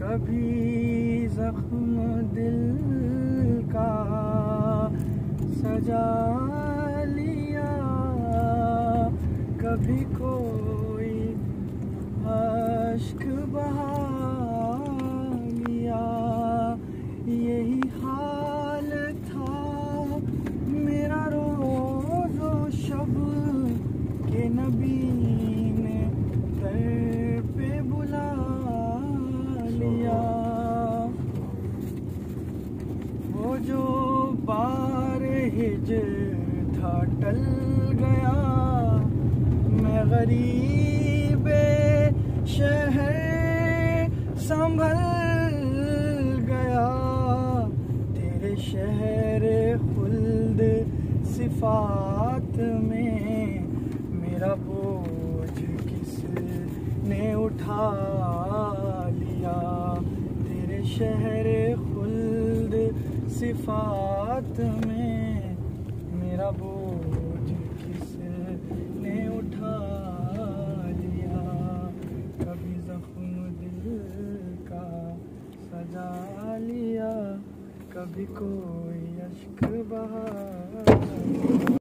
कभी जख्म दिल का सजा लिया, कभी कोई अश्क बहा लिया। यही हाल था मेरा रोज़ो शब के नबी ने दर पे बुला लिया। वो जो बार हिजर था टल गया, मैं गरीबे शहर संभल गया। तेरे शहर खुल्द सिफात में मेरा बोझ किसने उठा लिया। तेरे शहर खुल्द सिफात में मेरा बोझ किसने उठा लिया। कभी जख्म दिल का सजा लिया, कभी कोई अश्क बहा।